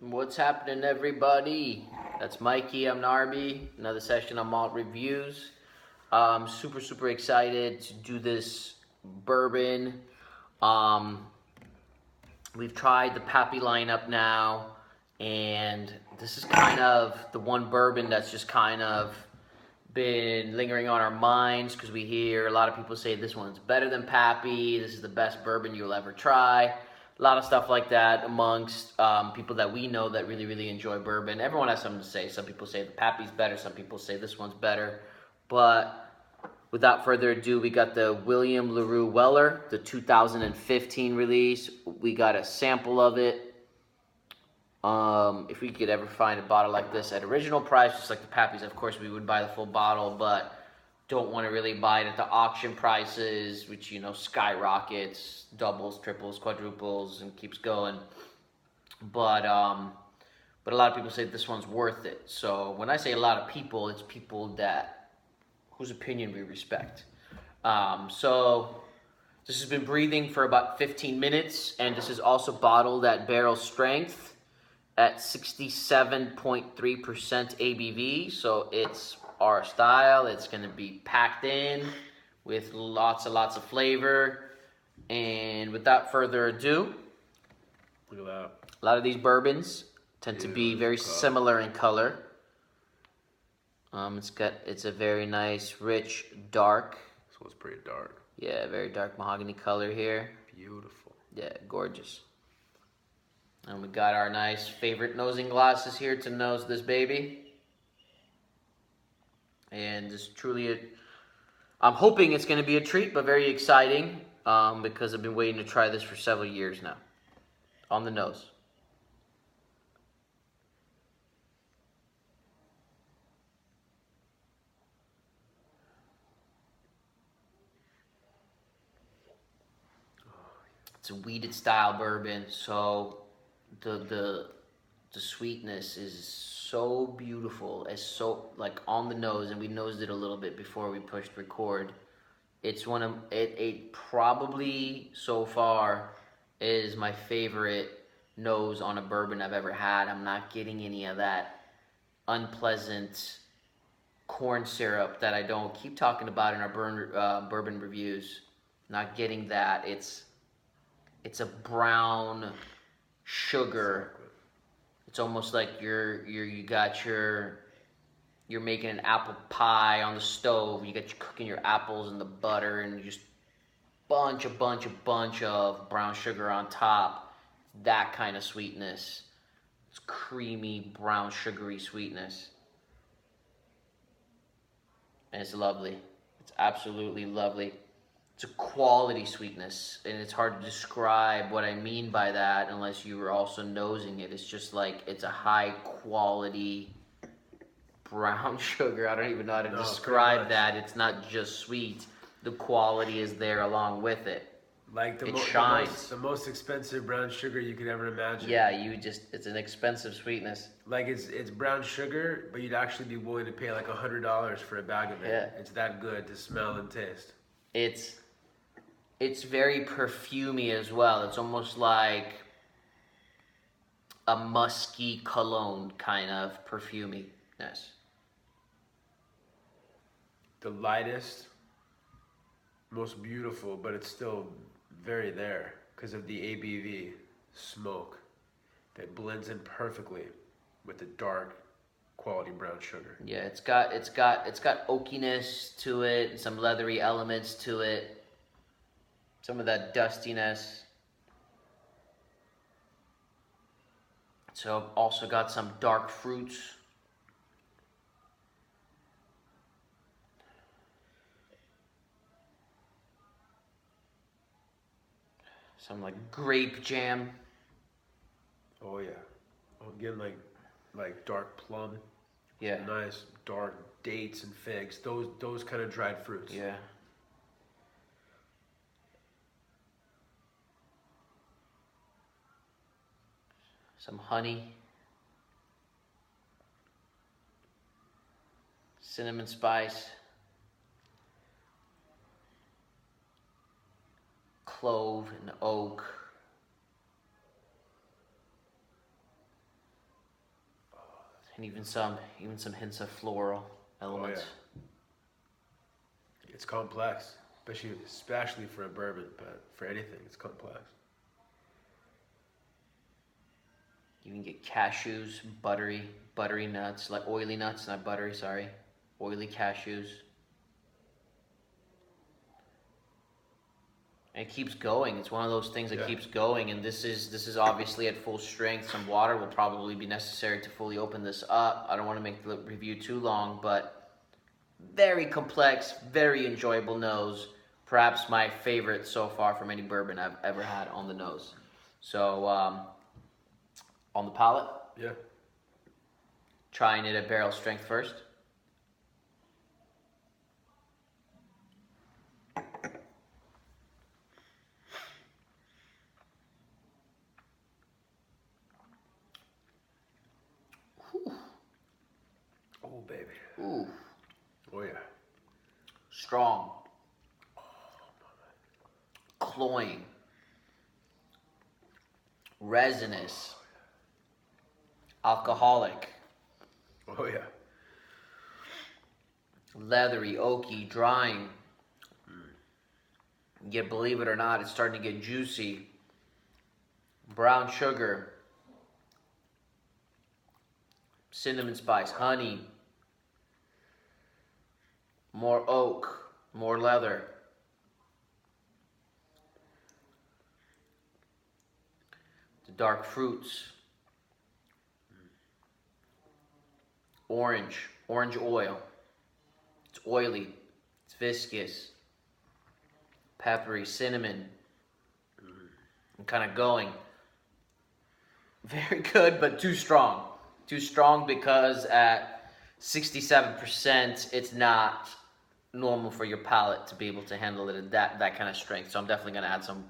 What's happening, everybody? That's Mikey. I'm Narby. Another session on malt reviews. Super excited to do this bourbon. Um, we've tried the Pappy lineup now, and this is kind of the one bourbon that's just kind of been lingering on our minds because we hear a lot of people say this one's better than Pappy. This is the best bourbon you'll ever try. A lot of stuff like that amongst people that we know that really enjoy bourbon. Everyone has something to say. Some people say the Pappy's better. Some people say this one's better. But without further ado, we got the William Larue Weller, the 2015 release. We got a sample of it. If we could ever find a bottle like this at original price, just like the Pappy's, of course we would buy the full bottle, but don't want to really buy it at the auction prices, which, you know, skyrockets, doubles, triples, quadruples, and keeps going. But a lot of people say this one's worth it. So when I say a lot of people, it's people that whose opinion we respect. So this has been breathing for about 15 minutes, and this is also bottled at barrel strength at 67.3% ABV. So it's our style. It's going to be packed in with lots of flavor. And without further ado, look at that. A lot of these bourbons tend to be very similar in color. It's a very nice, rich, dark. This one's pretty dark. Yeah, very dark mahogany color here. Beautiful. Yeah, gorgeous. And we got our nice favorite nosing glasses here to nose this baby. And this truly, I'm hoping it's going to be a treat, but very exciting because I've been waiting to try this for several years now. On the nose. It's a wheated style bourbon, so the sweetness is so beautiful, it's so like on the nose, and we nosed it a little bit before we pushed record. It's one of it probably so far is my favorite nose on a bourbon I've ever had. I'm not getting any of that unpleasant corn syrup that I don't keep talking about in our bourbon reviews. Not getting that. It's a brown sugar. It's almost like you're making an apple pie on the stove. You cooking your apples in the butter, and you just bunch of brown sugar on top. That kind of sweetness. It's creamy, brown, sugary sweetness. And it's lovely. It's absolutely lovely. It's a quality sweetness, and it's hard to describe what I mean by that unless you were also nosing it. It's just like it's a high quality brown sugar. I don't even know how to describe that. It's not just sweet. The quality is there along with it. Like it shines. The most expensive brown sugar you could ever imagine. Yeah, it's an expensive sweetness. Like it's brown sugar, but you'd actually be willing to pay like $100 for a bag of it. Yeah. It's that good to smell and taste. It's very perfumey as well. It's almost like a musky cologne kind of perfuminess. The lightest, most beautiful, but it's still very there because of the ABV smoke that blends in perfectly with the dark quality brown sugar. Yeah, it's got oakiness to it, some leathery elements to it, some of that dustiness. So also got some dark fruits. Some like grape jam. Oh yeah. Again, like dark plum. Yeah. Nice dark dates and figs. Those kind of dried fruits. Yeah. Some honey. Cinnamon spice. Clove and oak. And even some hints of floral elements. Oh, yeah. It's complex, especially for a bourbon, but for anything, it's complex. You can get cashews, buttery nuts, like oily nuts, not buttery, sorry. Oily cashews. And it keeps going. It's one of those things that keeps going, and this is obviously at full strength. Some water will probably be necessary to fully open this up. I don't want to make the review too long, but very complex, very enjoyable nose. Perhaps my favorite so far from any bourbon I've ever had on the nose. So, on the palate, Yeah. trying it at barrel strength first. Oh, baby. Ooh, Oh, yeah. strong, cloying, resinous, alcoholic, Oh, yeah. leathery, oaky, drying. Yet, believe it or not, it's starting to get juicy. Brown sugar, cinnamon spice, honey, more oak, more leather. The dark fruits, orange oil. It's oily, it's viscous, peppery, cinnamon. I'm kind of going. Very good, but too strong. Too strong because at 67%, it's not normal for your palate to be able to handle it at that kind of strength. So I'm definitely going to add some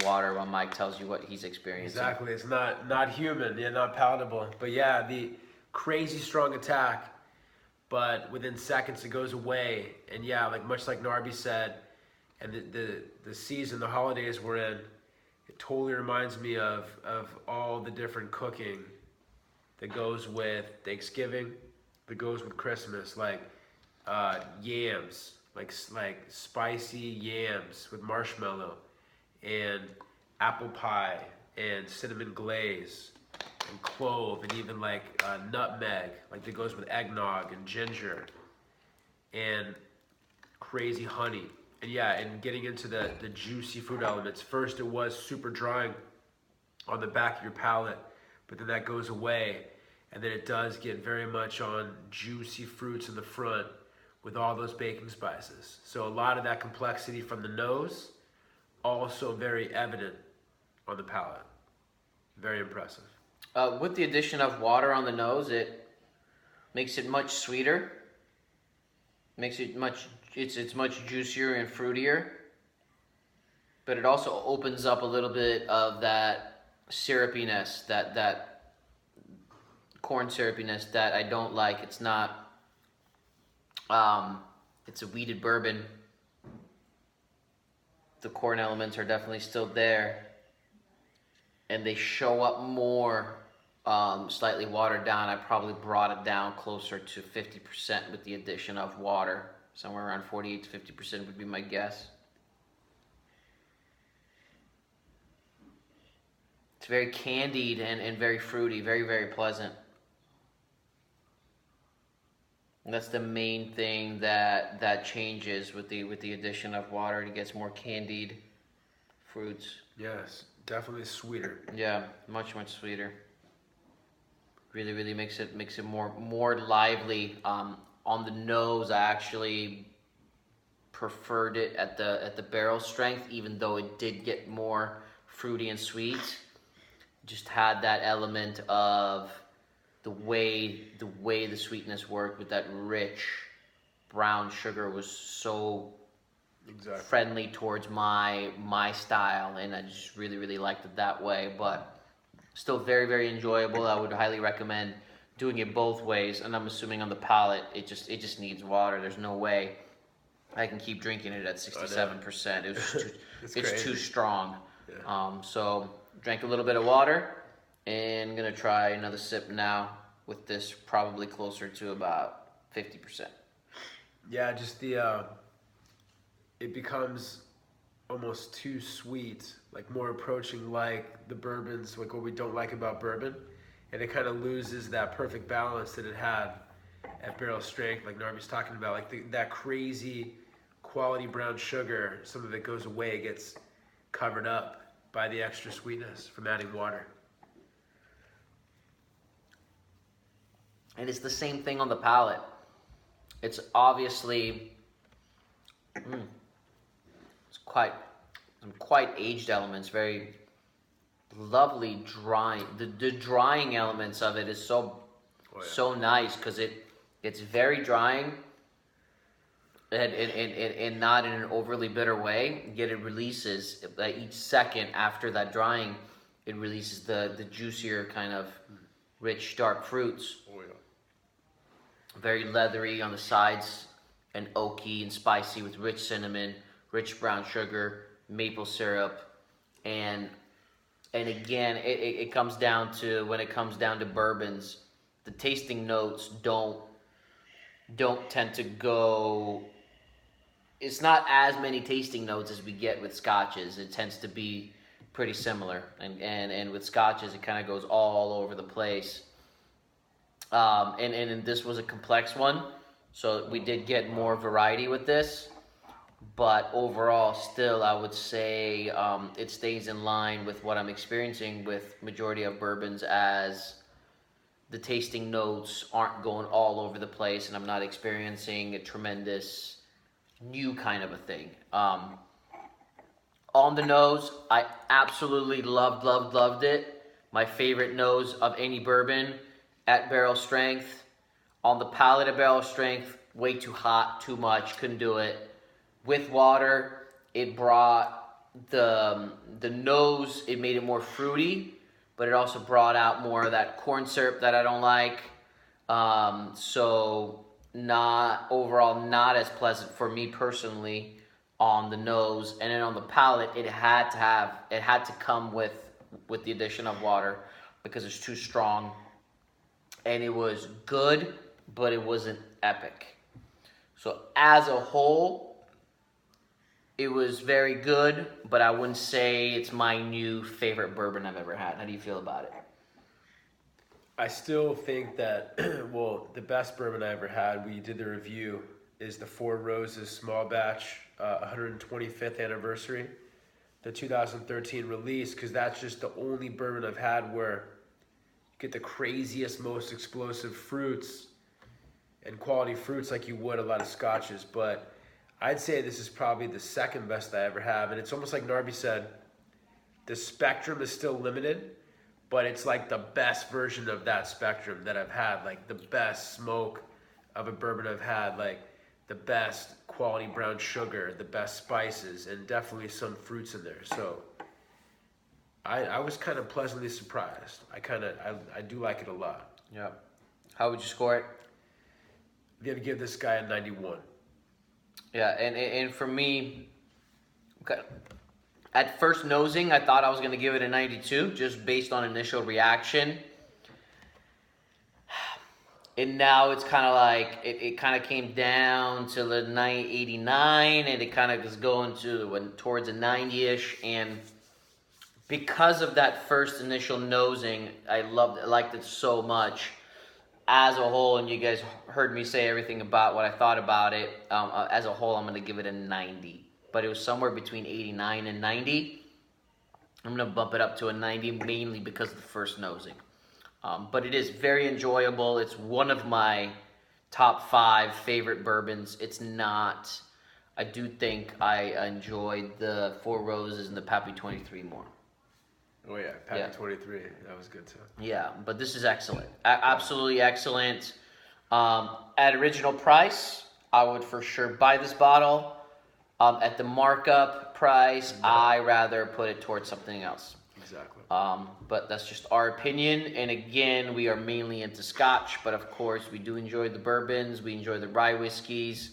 water while Mike tells you what he's experiencing. Exactly. It's not human. Yeah, not palatable. But yeah, the crazy strong attack, but within seconds it goes away. And yeah, like much like Narby said, and the season, the holidays we're in, it totally reminds me of all the different cooking that goes with Thanksgiving, that goes with Christmas, like yams, like spicy yams with marshmallow, and apple pie, and cinnamon glaze, and clove, and even like nutmeg, like that goes with eggnog and ginger, and crazy honey. And yeah, and getting into the juicy fruit elements. First, it was super drying on the back of your palate, but then that goes away, and then it does get very much on juicy fruits in the front with all those baking spices. So a lot of that complexity from the nose, also very evident on the palate. Very impressive. With the addition of water on the nose, it makes it much sweeter. Makes it it's much juicier and fruitier. But it also opens up a little bit of that syrupiness, that corn syrupiness that I don't like. It's not, it's a wheated bourbon. The corn elements are definitely still there. And they show up more, slightly watered down. I probably brought it down closer to 50% with the addition of water. Somewhere around 48 to 50% would be my guess. It's very candied and very fruity, very, very pleasant. And that's the main thing that changes with the addition of water. It gets more candied fruits. Yes, definitely sweeter. Yeah, much sweeter. Really, really makes it more lively. On the nose, I actually preferred it at the barrel strength, even though it did get more fruity and sweet. Just had that element of the way the sweetness worked with that rich brown sugar was so friendly towards my style, and I just really, really liked it that way. But still very, very enjoyable. I would highly recommend doing it both ways, and I'm assuming on the palate it just needs water. There's no way I can keep drinking it at 67%. It was too, it's too strong. Yeah. So drank a little bit of water, and I'm gonna try another sip now with this probably closer to about 50%. Yeah, just it becomes almost too sweet, like more approaching like the bourbons, like what we don't like about bourbon. And it kind of loses that perfect balance that it had at barrel strength, like Narby's talking about, like that crazy quality brown sugar, some of it goes away, it gets covered up by the extra sweetness from adding water. And it's the same thing on the palate. It's obviously it's quite aged elements, very lovely drying. The drying elements of it is so nice because it's very drying and not in an overly bitter way. Yet it releases each second after that drying, it releases the juicier kind of rich dark fruits. Oh yeah. Very leathery on the sides and oaky and spicy with rich cinnamon, rich brown sugar, maple syrup, and again, it comes down to, when it comes down to bourbons, the tasting notes don't tend to go. It's not as many tasting notes as we get with scotches. It tends to be pretty similar, and with scotches, it kind of goes all over the place. And this was a complex one, so we did get more variety with this. But overall, still, I would say it stays in line with what I'm experiencing with majority of bourbons, as the tasting notes aren't going all over the place, and I'm not experiencing a tremendous new kind of a thing. On the nose, I absolutely loved it. My favorite nose of any bourbon at barrel strength. On the palate at barrel strength, way too hot, too much, couldn't do it. With water, it brought the nose, it made it more fruity, but it also brought out more of that corn syrup that I don't like. So not as pleasant for me personally on the nose. And then on the palate, it had to come with the addition of water because it's too strong. And it was good, but it wasn't epic. So as a whole, it was very good, but I wouldn't say it's my new favorite bourbon I've ever had. How do you feel about it? I still think that, well, the best bourbon I ever had, we did the review, is the Four Roses Small Batch 125th anniversary, the 2013 release, because that's just the only bourbon I've had where you get the craziest, most explosive fruits and quality fruits like you would a lot of scotches. But I'd say this is probably the second best I ever have, and it's almost like Narby said, the spectrum is still limited, but it's like the best version of that spectrum that I've had, like the best smoke of a bourbon I've had, like the best quality brown sugar, the best spices, and definitely some fruits in there. So I was kind of pleasantly surprised. I do like it a lot. Yeah. How would you score it? I'm gonna give this guy a 91. Yeah, and for me, okay, at first nosing, I thought I was going to give it a 92, just based on initial reaction. And now it's kind of like, it kind of came down to the 89, and it kind of is going towards a 90-ish. And because of that first initial nosing, I liked it so much. As a whole, and you guys heard me say everything about what I thought about it, as a whole, I'm going to give it a 90. But it was somewhere between 89 and 90. I'm going to bump it up to a 90, mainly because of the first nosing. But it is very enjoyable. It's one of my top 5 favorite bourbons. It's not. I do think I enjoyed the Four Roses and the Pappy 23 more. Oh yeah, Pappy 23, that was good too. Yeah, but this is excellent. Absolutely excellent. At original price, I would for sure buy this bottle. At the markup price, I rather put it towards something else. Exactly. But that's just our opinion. And again, we are mainly into Scotch, but of course we do enjoy the bourbons. We enjoy the rye whiskeys.